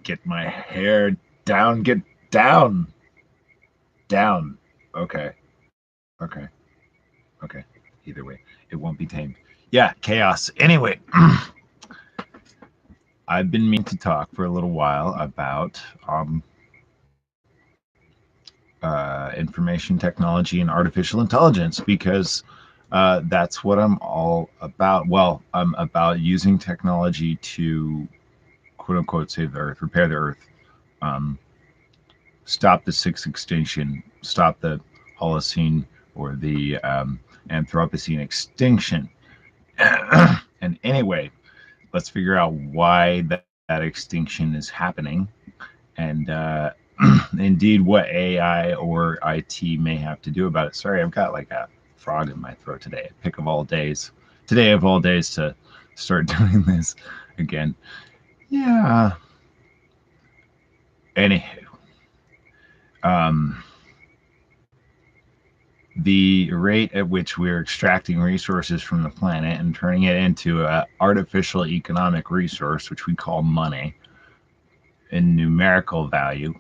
Get my hair down. Get down. Down. Okay. Okay. Okay. Either way, it won't be tamed. Yeah, chaos. Anyway, I've been meaning to talk for a little while about information technology and artificial intelligence because that's what I'm all about. Well, I'm about using technology to quote unquote save the earth, repair the earth, um, stop the sixth extinction, stop the Holocene or the Anthropocene extinction. And anyway, let's figure out why that extinction is happening and indeed what AI or IT may have to do about it. Sorry, I've got like a frog in my throat today. Pick of all days. Today of all days to start doing this again. Yeah. Anywho, um, the rate at which we're extracting resources from the planet and turning it into an artificial economic resource, which we call money, in numerical value,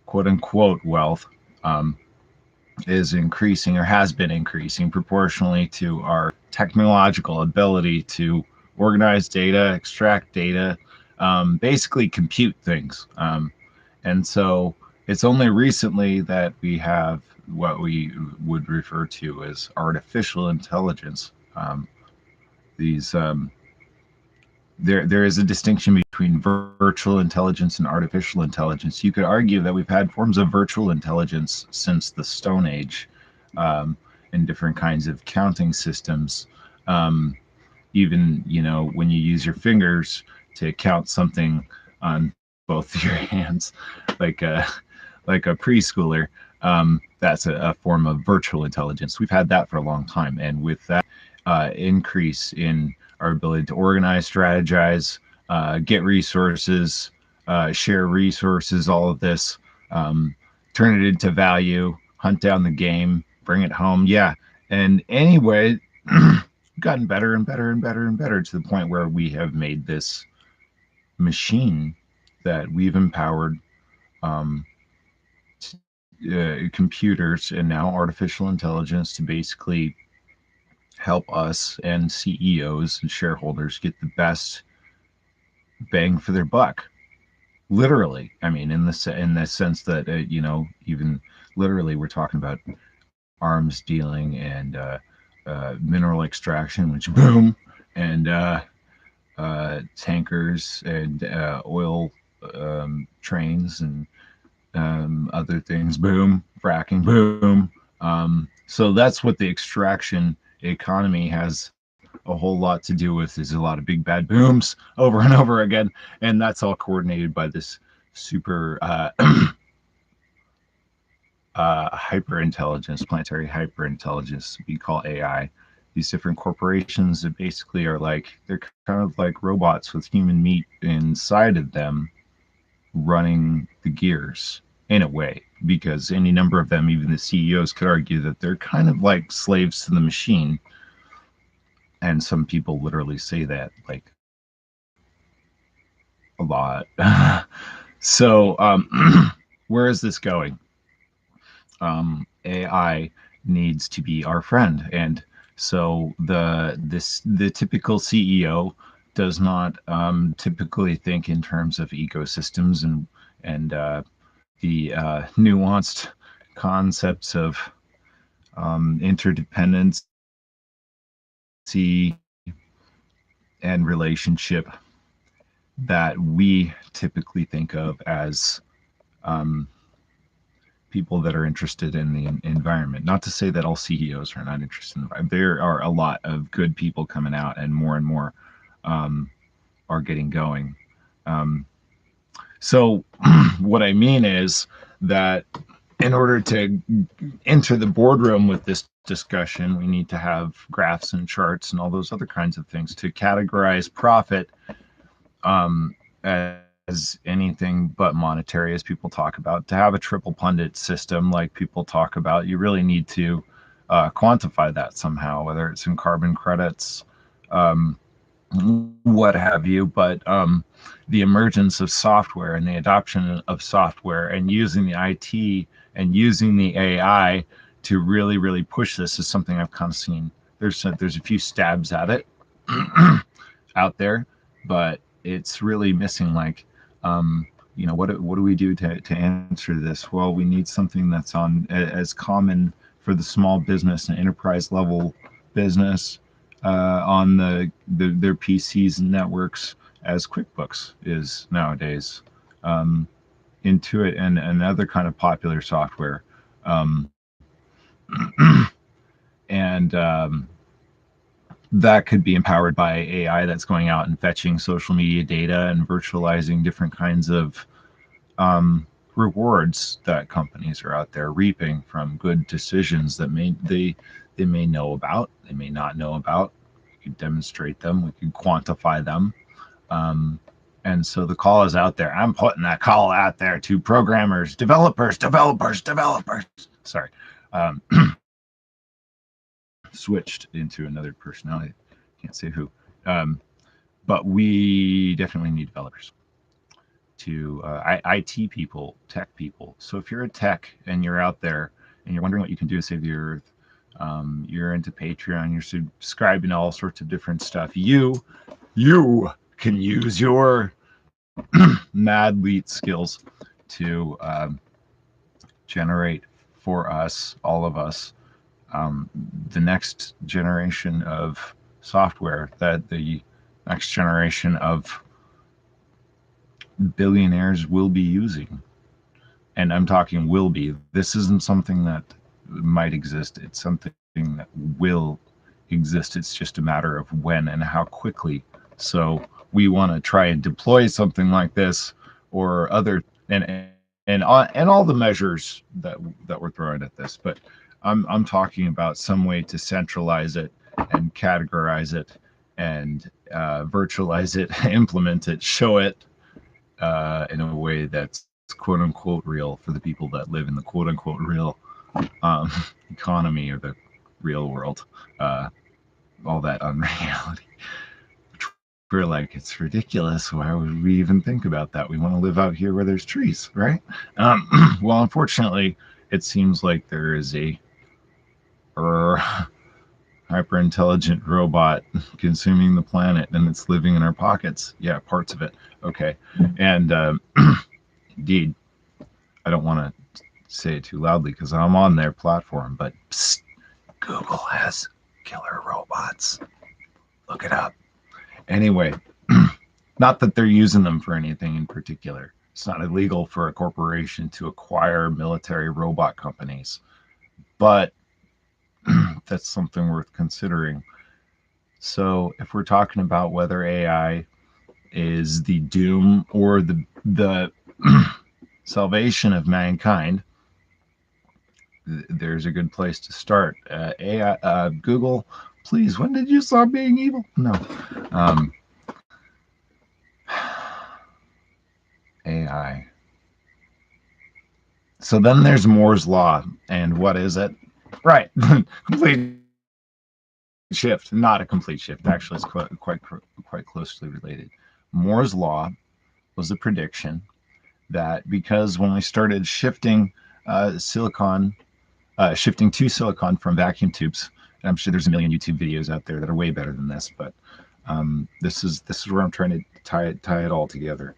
quote unquote wealth, um, is increasing or has been increasing proportionally to our technological ability to organize data, extract data, basically compute things. And so it's only recently that we have what we would refer to as artificial intelligence. These there is a distinction between virtual intelligence and artificial intelligence. You could argue that we've had forms of virtual intelligence since the Stone Age, um, in different kinds of counting systems. Um, Even when you use your fingers to count something on both your hands, like a preschooler, that's a form of virtual intelligence. We've had that for a long time, and with that increase in our ability to organize, strategize, get resources, share resources, all of this, um, turn it into value, hunt down the game, bring it home. Yeah. And anyway, gotten better and better and better and better to the point where we have made this machine that we've empowered, um, computers and now artificial intelligence to basically help us and CEOs and shareholders get the best bang for their buck. Literally, I mean, in the sense that even literally, we're talking about arms dealing and mineral extraction, which boom, and tankers and oil trains and other things, boom, fracking, boom. So that's what the extraction economy has a whole lot to do with, is a lot of big bad booms over and over again, and that's all coordinated by this super hyper intelligence, planetary hyper intelligence we call AI. These different corporations that basically are like, they're kind of like robots with human meat inside of them, running the gears in a way, because any number of them, even the CEOs, could argue that they're kind of like slaves to the machine. And some people literally say that like a lot. So, where is this going? AI needs to be our friend, and so the typical CEO does not typically think in terms of ecosystems and the nuanced concepts of interdependency and relationship that we typically think of as um, people that are interested in the environment. Not to say that all CEOs are not interested in the environment. There are a lot of good people coming out, and more um, are getting going. Um, so, what I mean is that in order to enter the boardroom with this discussion, we need to have graphs and charts and all those other kinds of things to categorize profit as anything but monetary, as people talk about. To have a triple pundit system like people talk about, you really need to quantify that somehow, whether it's in carbon credits, what have you, but the emergence of software and the adoption of software and using the IT and using the AI to really, really push this is something I've kind of seen. There's a few stabs at it out there, but it's really missing. Like, what do we do to answer this? Well, we need something that's on as common for the small business and enterprise level business on their PCs and networks as QuickBooks is nowadays. Intuit and another kind of popular software. Um, and that could be empowered by AI that's going out and fetching social media data and virtualizing different kinds of rewards that companies are out there reaping from good decisions that they may know about, they may not know about. We could demonstrate them, we could quantify them. Um, and so the call is out there. I'm putting that call out there to programmers, developers. Sorry. Um, switched into another personality. Can't say who. Um, but we definitely need developers to IT people, tech people. So if you're a tech and you're out there and you're wondering what you can do to save the earth, you're into Patreon, you're subscribing to all sorts of different stuff. You can use your mad leet skills to generate for us, all of us, the next generation of software that the next generation of billionaires will be using. And I'm talking will be. This isn't something that might exist. It's something that will exist. It's just a matter of when and how quickly. So we want to try and deploy something like this or other and all the measures that we're throwing at this. But I'm talking about some way to centralize it and categorize it and virtualize it, implement it, show it in a way that's quote unquote real for the people that live in the quote unquote real um, economy or the real world. Uh, all that unreality. We're like, it's ridiculous. Why would we even think about that? We want to live out here where there's trees, right? Well, unfortunately, it seems like there is a hyper intelligent robot consuming the planet and it's living in our pockets. Yeah, parts of it. Okay. And indeed, I don't want to say it too loudly because I'm on their platform, but psst, Google has killer robots. Look it up. Anyway, not that they're using them for anything in particular. It's not illegal for a corporation to acquire military robot companies, but that's something worth considering. So, if we're talking about whether AI is the doom or the salvation of mankind, there's a good place to start. AI, Google, please, when did you stop being evil? No. Um, AI. So then there's Moore's law, and what is it? Right, complete shift, not a complete shift. Actually, it's quite closely related. Moore's law was a prediction that because when we started shifting shifting to silicon from vacuum tubes, and I'm sure there's a million YouTube videos out there that are way better than this, but this is where I'm trying to tie it all together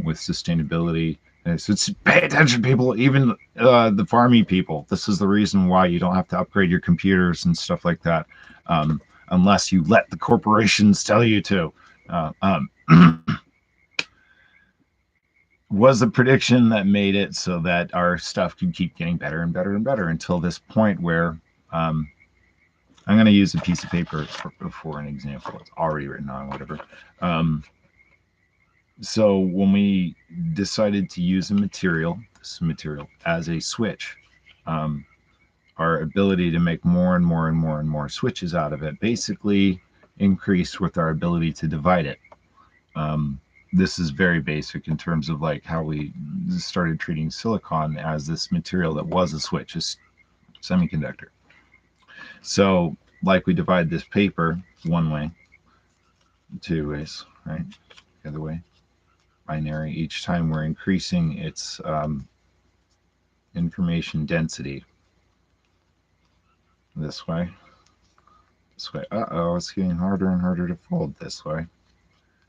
with sustainability. And so it's pay attention, people, even the farmy people. This is the reason why you don't have to upgrade your computers and stuff like that, unless you let the corporations tell you to. Uh, um, was a prediction that made it so that our stuff could keep getting better and better and better until this point where um, I'm going to use a piece of paper for an example. It's already written on, whatever. So when we decided to use this material as a switch, um, our ability to make more and more and more and more switches out of it basically increased with our ability to divide it. Um, this is very basic in terms of like how we started treating silicon as this material that was a switch, a semiconductor. So like we divide this paper one way, two ways, right? The other way, binary. Each time we're increasing its information density this way. This way. Uh-oh, it's getting harder and harder to fold this way.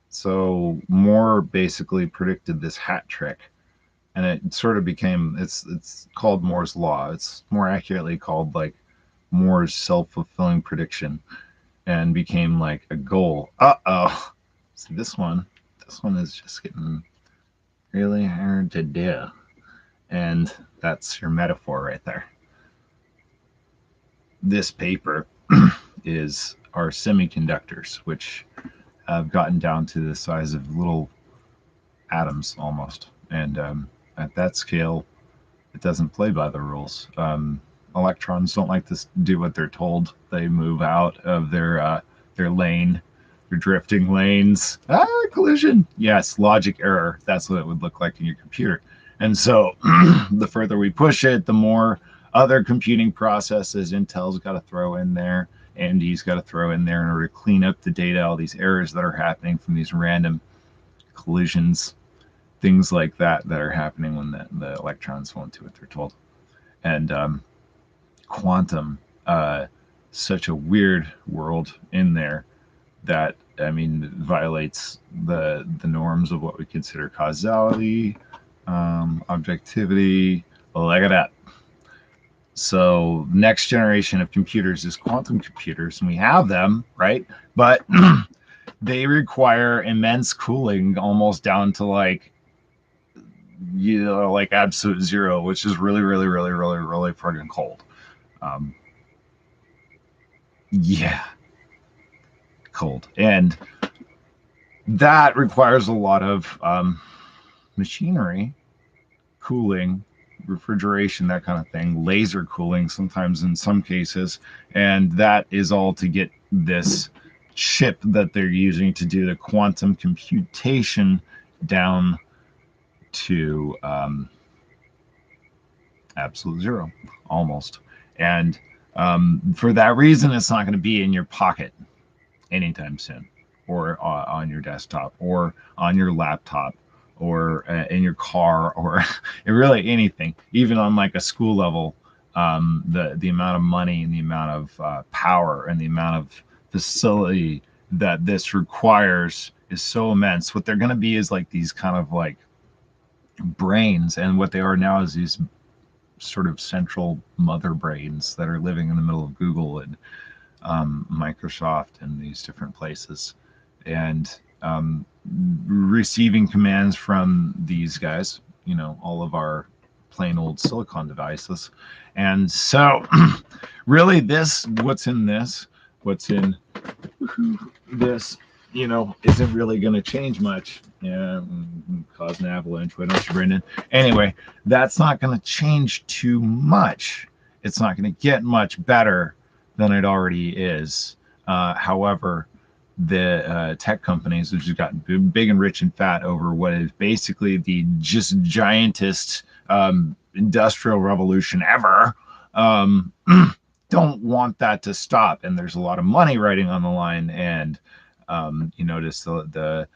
So Moore basically predicted this hat trick, and it sort of became it's called Moore's law. It's more accurately called like Moore's self-fulfilling prediction, and became like a goal. Uh-oh. See this one is just getting really hard to do. And that's your metaphor right there. This paper is our semiconductors, which have gotten down to the size of little atoms almost. And at that scale, it doesn't play by the rules. Electrons don't like to do what they're told. They move out of their lane, their drifting lanes. Collision. Yes, logic error. That's what it would look like in your computer. And so the further we push it, the more other computing processes Intel's got to throw in there, AMD's got to throw in there in order to clean up the data, all these errors that are happening from these random collisions, things like that are happening when the electrons won't do what they're told. And quantum, such a weird world in there that, I mean, violates the norms of what we consider causality, objectivity. Look at that. So next generation of computers is quantum computers, and we have them, right? But they require immense cooling, almost down to like, you know, like absolute zero, which is really, really, really, really, really friggin' cold. Yeah, cold. And that requires a lot of machinery, cooling, refrigeration, that kind of thing, laser cooling sometimes in some cases. And that is all to get this chip that they're using to do the quantum computation down to absolute zero, almost. And for that reason, it's not going to be in your pocket anytime soon, or on your desktop, or on your laptop, or in your car, or really anything. Even on like a school level, the amount of money and the amount of power and the amount of facility that this requires is so immense. What they're going to be is like these kind of like brains, and what they are now is these sort of central mother brains that are living in the middle of Google and Microsoft and these different places, and receiving commands from these guys, you know, all of our plain old silicon devices. And so really what's in this, you know, isn't really going to change much. Yeah, cause an avalanche. Why don't you, Brendan? Anyway, that's not going to change too much. It's not going to get much better than it already is. However, the tech companies, which have gotten big and rich and fat over what is basically the just giantest industrial revolution ever, don't want that to stop. And there's a lot of money riding on the line. And you notice the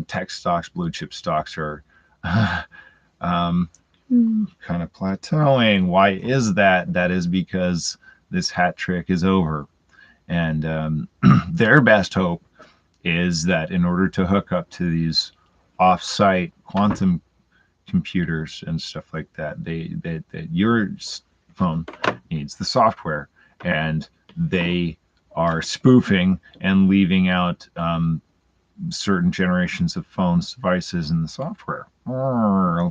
tech stocks, blue chip stocks are kind of plateauing. Why is that? That is because this hat trick is over. And their best hope is that in order to hook up to these off-site quantum computers and stuff like that, that your phone needs the software, and they are spoofing and leaving out certain generations of phones, devices, in the software.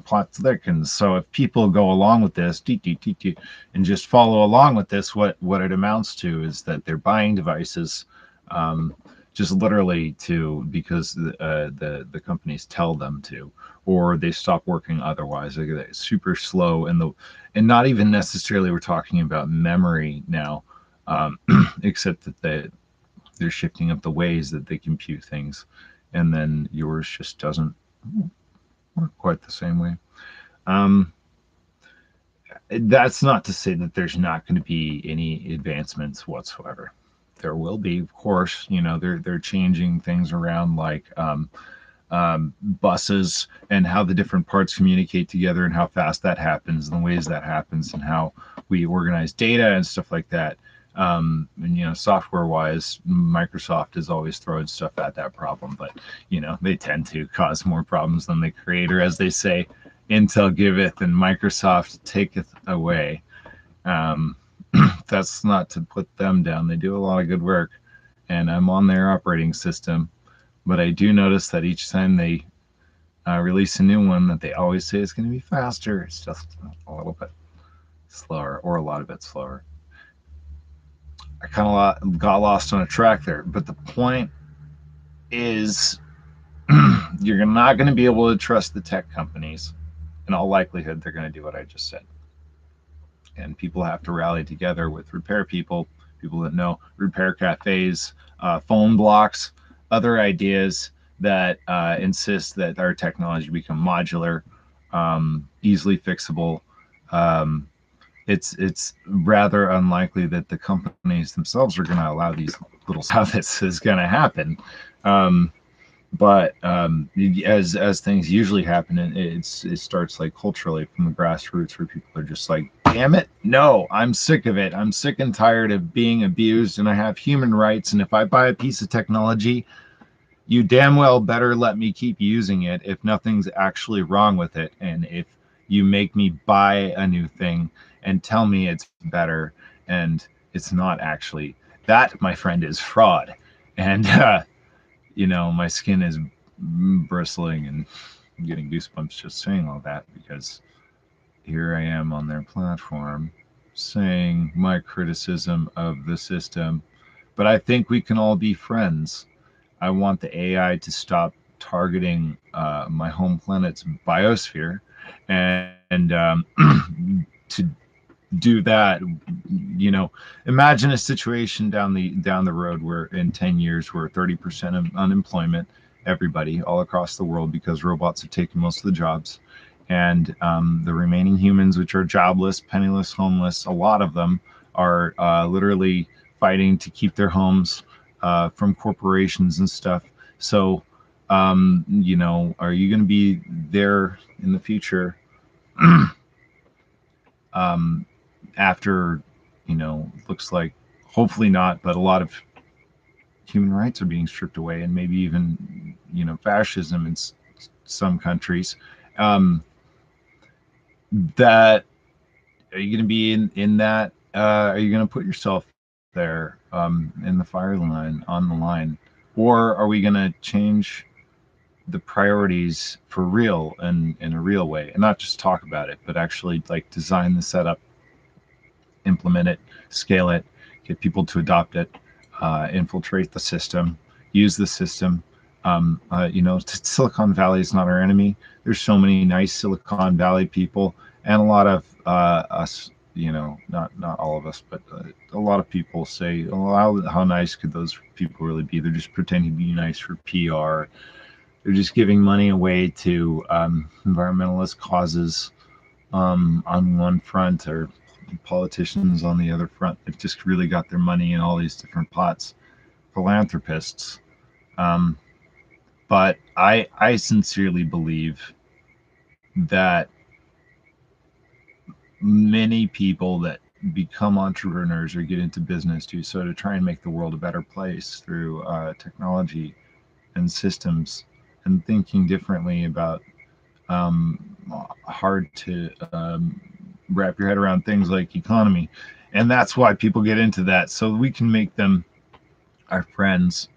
Plot thickens. So if people go along with this, and just follow along with this, what it amounts to is that they're buying devices, just literally because the companies tell them to, or they stop working otherwise. They get super slow, and not even necessarily we're talking about memory now, except that they're shifting up the ways that they compute things, and then yours just doesn't work quite the same way. That's not to say that there's not going to be any advancements whatsoever. There will be, of course. They're changing things around, like buses, and how the different parts communicate together, and how fast that happens, and the ways that happens, and how we organize data and stuff like that. And software wise, Microsoft is always throwing stuff at that problem, but they tend to cause more problems than they create, or as they say, Intel giveth and Microsoft taketh away. um, that's not to put them down. They do a lot of good work, and I'm on their operating system. But I do notice that each time they release a new one, that they always say it's going to be faster. It's just a little bit slower, or a lot of bit slower. I kind of got lost on a track there, but the point is, you're not going to be able to trust the tech companies. In all likelihood, they're going to do what I just said. And people have to rally together with repair people that know, repair cafes, phone blocks, other ideas that insist that our technology become modular, easily fixable. Um, it's rather unlikely that the companies themselves are going to allow these little how this is going to happen. Um, but as things usually happen, it starts like culturally from the grassroots, where people are just like, damn it, no, I'm sick of it. I'm sick and tired of being abused, and I have human rights, and if I buy a piece of technology, you damn well better let me keep using it if nothing's actually wrong with it. And if you make me buy a new thing and tell me it's better and it's not actually, that, my friend, is fraud. And my skin is bristling and I'm getting goosebumps just saying all that, because here I am on their platform saying my criticism of the system. But I think we can all be friends. I want the AI to stop targeting my home planet's biosphere, and to do that, imagine a situation down the road where in 10 years we're 30% of unemployment, everybody all across the world, because robots have taken most of the jobs, and the remaining humans, which are jobless, penniless, homeless, a lot of them are literally fighting to keep their homes from corporations and stuff. So are you going to be there in the future? um, After, looks like, hopefully not, but a lot of human rights are being stripped away, and maybe even, fascism in some countries. Um, that Are you going to be in that? Are you going to put yourself there, in the fire line, on the line, or are we going to change the priorities for real and in a real way, and not just talk about it, but actually like design the setup, implement it, scale it, get people to adopt it, infiltrate the system, use the system. Silicon Valley is not our enemy. There's so many nice Silicon Valley people, and a lot of us. Not all of us, but a lot of people say, "Oh, how nice could those people really be? They're just pretending to be nice for PR. They're just giving money away to environmentalist causes on one front, or politicians on the other front. They've just really got their money in all these different pots. Philanthropists." Um, but I sincerely believe that many people that become entrepreneurs or get into business to sort of try and make the world a better place through technology and systems, and thinking differently about hard to wrap your head around things like economy. And that's why people get into that, so we can make them our friends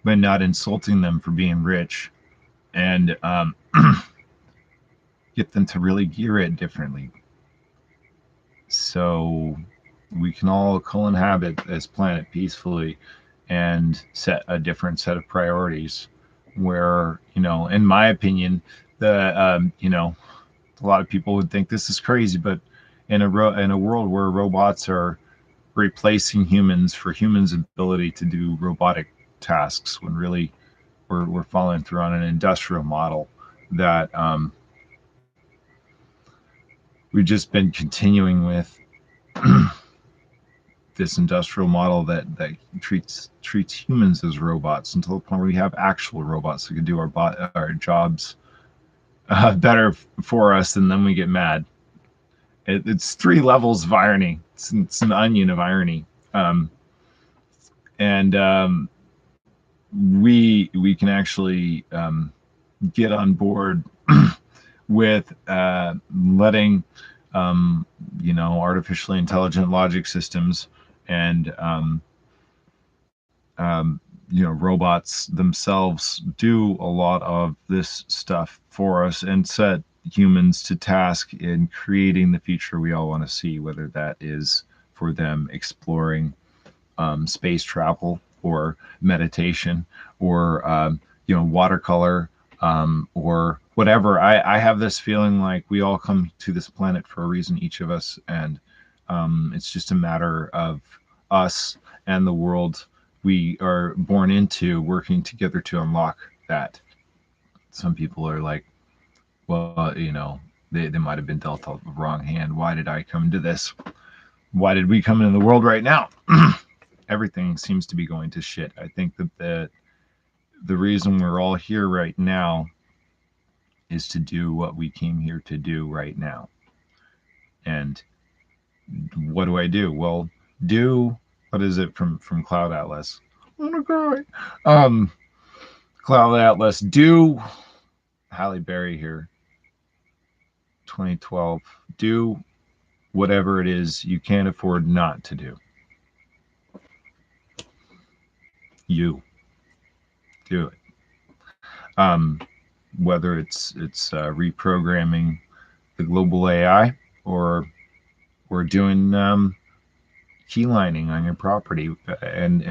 by not insulting them for being rich, and get them to really gear it differently, so we can all co-inhabit this planet peacefully and set a different set of priorities, where, in my opinion, the a lot of people would think this is crazy, but in a world where robots are replacing humans for humans' ability to do robotic tasks, when really we're following through on an industrial model that we've just been continuing with this industrial model that treats humans as robots until the point where we have actual robots that can do our jobs better for us, and then we get mad. It's three levels of irony. It's an onion of irony, and we can actually get on board with letting artificially intelligent logic systems and robots themselves do a lot of this stuff for us and set humans to task in creating the future we all want to see, whether that is for them exploring space travel or meditation or watercolor or whatever. I have this feeling like we all come to this planet for a reason, each of us, and it's just a matter of us and the world we are born into working together to unlock that. Some people are like, well, they might have been dealt the wrong hand. Why did I come to this? Why did we come into the world right now? Everything seems to be going to shit. I think that the reason we're all here right now is to do what we came here to do right now. And what do I do? Well, what is it from Cloud Atlas? I'm gonna cry. Cloud Atlas, do Halle Berry here. 2012. Do whatever it is you can't afford not to do. You do it. Whether it's reprogramming the global AI or doing keylining on your property and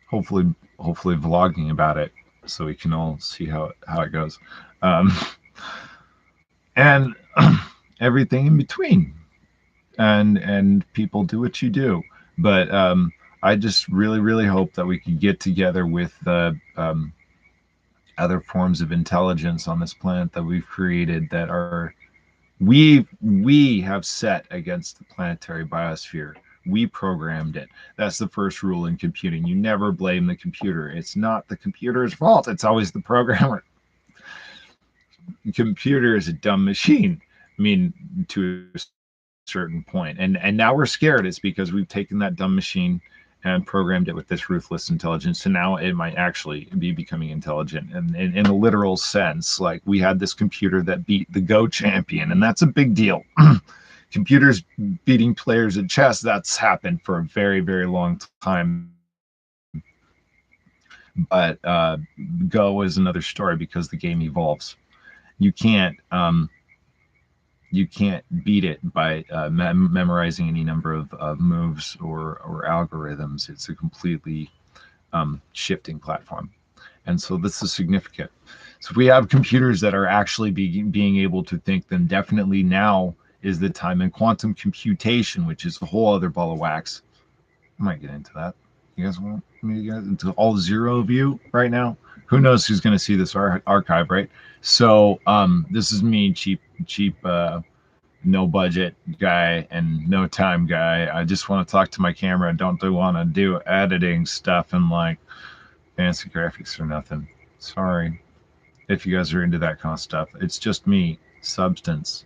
hopefully vlogging about it so we can all see how it goes, and everything in between, and people do what you do. But I just really hope that we could get together with other forms of intelligence on this planet that we've created that are we have set against the planetary biosphere. We programmed it. That's the first rule in computing. You never blame the computer. It's not the computer's fault. It's always the programmer. The computer is a dumb machine. I mean, to a certain point. And now we're scared. It's because we've taken that dumb machine and programmed it with this ruthless intelligence. So now it might actually be becoming intelligent. And in a literal sense, like we had this computer that beat the Go champion, and that's a big deal. Computers beating players at chess, that's happened for a very, very long time. But Go is another story because the game evolves. You can't beat it by memorizing any number of moves or algorithms. It's a completely shifting platform. And so this is significant. So if we have computers that are actually being able to think, then definitely now is the time. In quantum computation, which is a whole other ball of wax. I might get into that. You guys want me to get into all zero of you right now? Who knows who's going to see this archive, right? So this is me, cheap, no budget guy and no time guy. I just want to talk to my camera. I don't want to do editing stuff and like fancy graphics or nothing. Sorry if you guys are into that kind of stuff. It's just me, substance.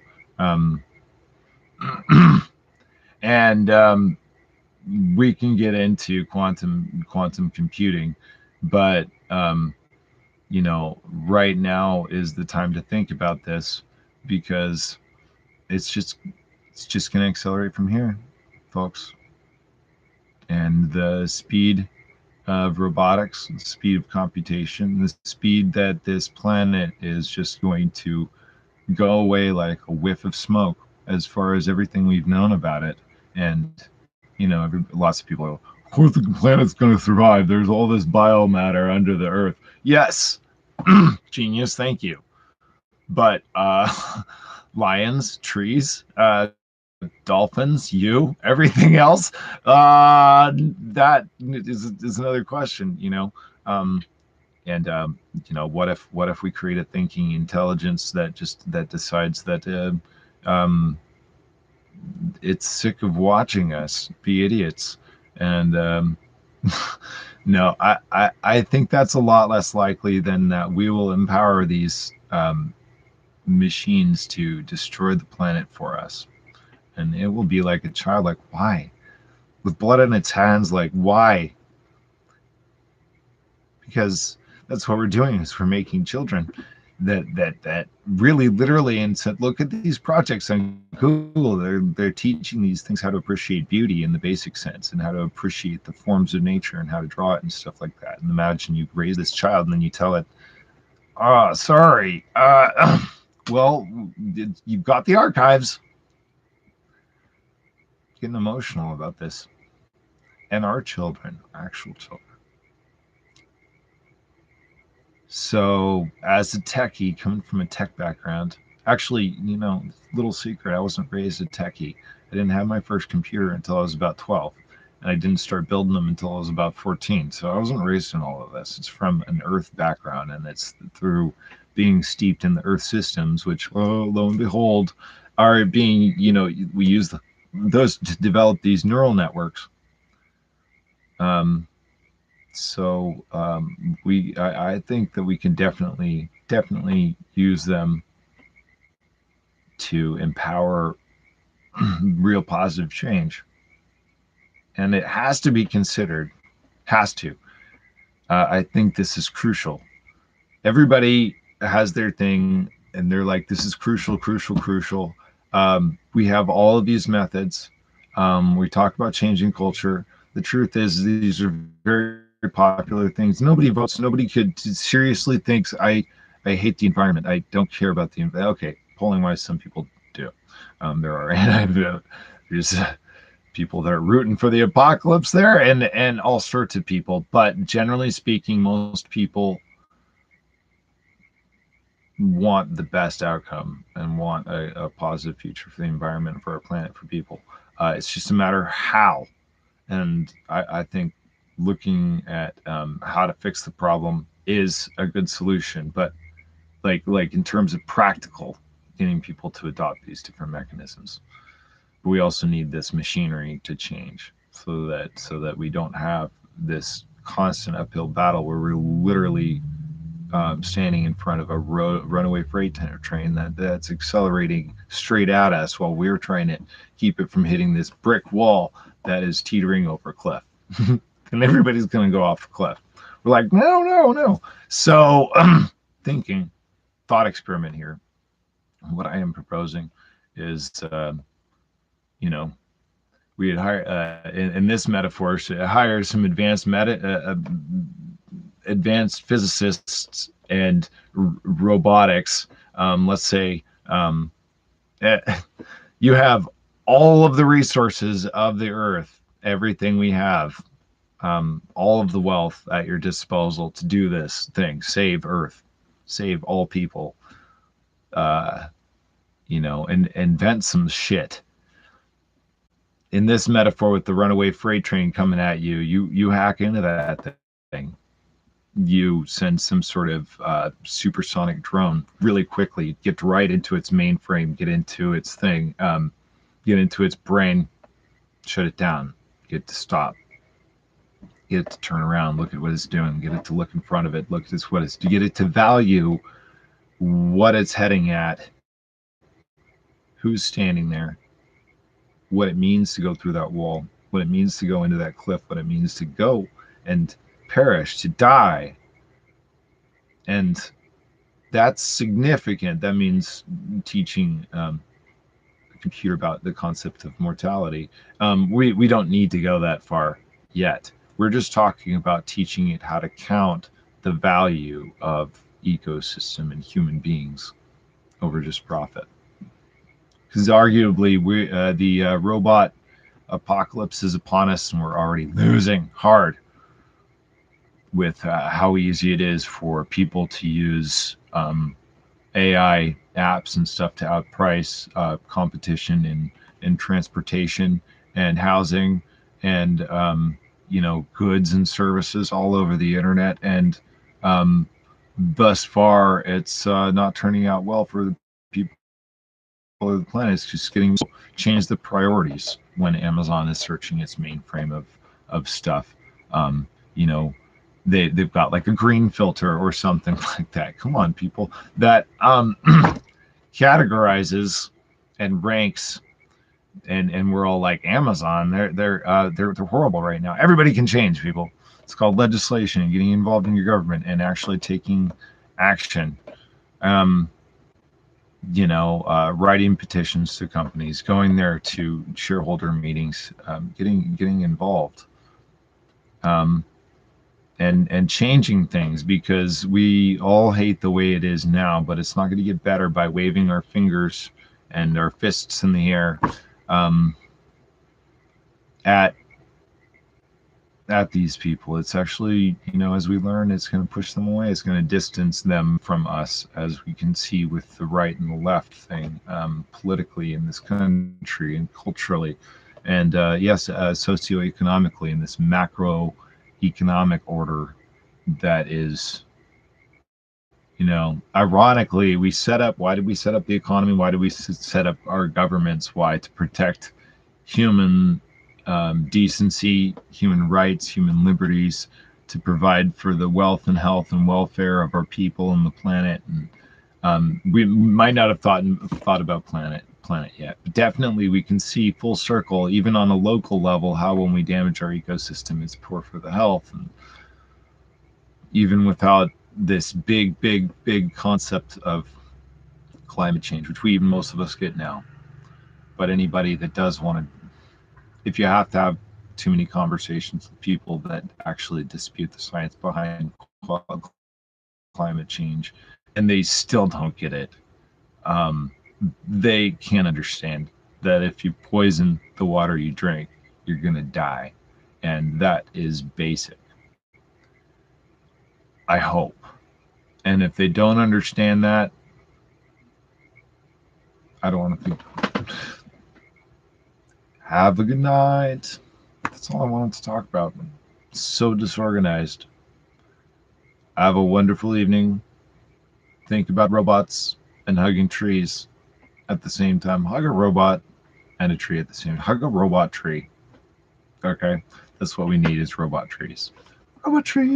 And we can get into quantum computing, but right now is the time to think about this, because it's just going to accelerate from here, folks. And the speed of robotics, the speed of computation, the speed that this planet is just going to go away like a whiff of smoke as far as everything we've known about it. And lots of people go, of course the planet's going to survive. There's all this biomatter under the earth. Yes. Genius. Thank you. But lions, trees, dolphins, everything else, that is another question, what if we create a thinking intelligence that decides that it's sick of watching us be idiots. And no, I think that's a lot less likely than that we will empower these machines to destroy the planet for us. And it will be like a child, like, why? With blood in its hands, like, why? Because that's what we're doing, is we're making children that really literally, and said, look at these projects on Google. They're teaching these things how to appreciate beauty in the basic sense, and how to appreciate the forms of nature, and how to draw it and stuff like that. And imagine you raise this child and then you tell it, sorry, well, you've got the archives. Getting emotional about this. And our children, actual children. So, as a techie, coming from a tech background, actually, little secret, I wasn't raised a techie. I didn't have my first computer until I was about 12, and I didn't start building them until I was about 14. So, I wasn't raised in all of this. It's from an Earth background, and it's through being steeped in the Earth systems, which, lo and behold, are being, we use those to develop these neural networks. I think that we can definitely use them to empower real positive change, and it has to be considered. Has to. I think this is crucial. Everybody has their thing, and they're like, "This is crucial, crucial, crucial." We have all of these methods. We talk about changing culture. The truth is, these are very popular things. Nobody votes. Nobody could seriously thinks I hate the environment. I don't care about the environment. Okay, polling wise, some people do. There are there's people that are rooting for the apocalypse there, and all sorts of people. But generally speaking, most people want the best outcome and want a positive future for the environment, for our planet, for people. It's just a matter of how. And I think looking at how to fix the problem is a good solution. But like in terms of practical, getting people to adopt these different mechanisms. But we also need this machinery to change so that we don't have this constant uphill battle where we're literally standing in front of a runaway freight train that's accelerating straight at us while we're trying to keep it from hitting this brick wall that is teetering over a cliff. And everybody's going to go off the cliff. We're like, no, no, no. So, thinking, thought experiment here. What I am proposing is, we had hired, in this metaphor, hire some advanced physicists and robotics. Let's say you have all of the resources of the earth, everything we have, all of the wealth at your disposal to do this thing, save Earth, save all people, and invent some shit. In this metaphor with the runaway freight train coming at you, you hack into that thing. You send some sort of supersonic drone really quickly, get right into its mainframe, get into its thing, get into its brain, shut it down, get it to stop, get it to turn around, look at what it's doing, get it to look in front of it, look at what it's, to get it to value what it's heading at, who's standing there, what it means to go through that wall, what it means to go into that cliff, what it means to go and perish, to die. And that's significant. That means teaching a computer about the concept of mortality. We don't need to go that far yet. We're just talking about teaching it how to count the value of ecosystem and human beings over just profit. Because arguably, the robot apocalypse is upon us, and we're already losing hard with how easy it is for people to use AI apps and stuff to outprice competition in transportation and housing and goods and services all over the internet. And thus far, it's not turning out well for the people of the planet is just getting change the priorities when Amazon is searching its mainframe of stuff. Um, you know, they've got like a green filter or something like that. Come on, people. That categorizes and ranks, and we're all like Amazon. They're horrible right now. Everybody can change, people. It's called legislation and getting involved in your government and actually taking action. Um, writing petitions to companies, going there to shareholder meetings, getting involved, um, and changing things, because we all hate the way it is now, but it's not going to get better by waving our fingers and our fists in the air um, at these people. It's actually, as we learn, it's going to push them away. It's going to distance them from us, as we can see with the right and the left thing, politically in this country and culturally, and yes, socioeconomically in this macro economic order that is, ironically, why did we set up the economy? Why did we set up our governments? Why? To protect human decency, human rights, human liberties, to provide for the wealth and health and welfare of our people and the planet. And we might not have thought about planet yet, but definitely we can see full circle, even on a local level, how when we damage our ecosystem, it's poor for the health. And even without this big concept of climate change, which most of us get now, but anybody that does want to, if you have to have too many conversations with people that actually dispute the science behind climate change, and they still don't get it, they can't understand that if you poison the water you drink, you're going to die. And that is basic. I hope. And if they don't understand that, I don't want to think. Have a good night. That's all I wanted to talk about. So disorganized. Have a wonderful evening. Think about robots and hugging trees at the same time. Hug a robot and a tree at the same time. Hug a robot tree. Okay? That's what we need, is robot trees. Robot trees.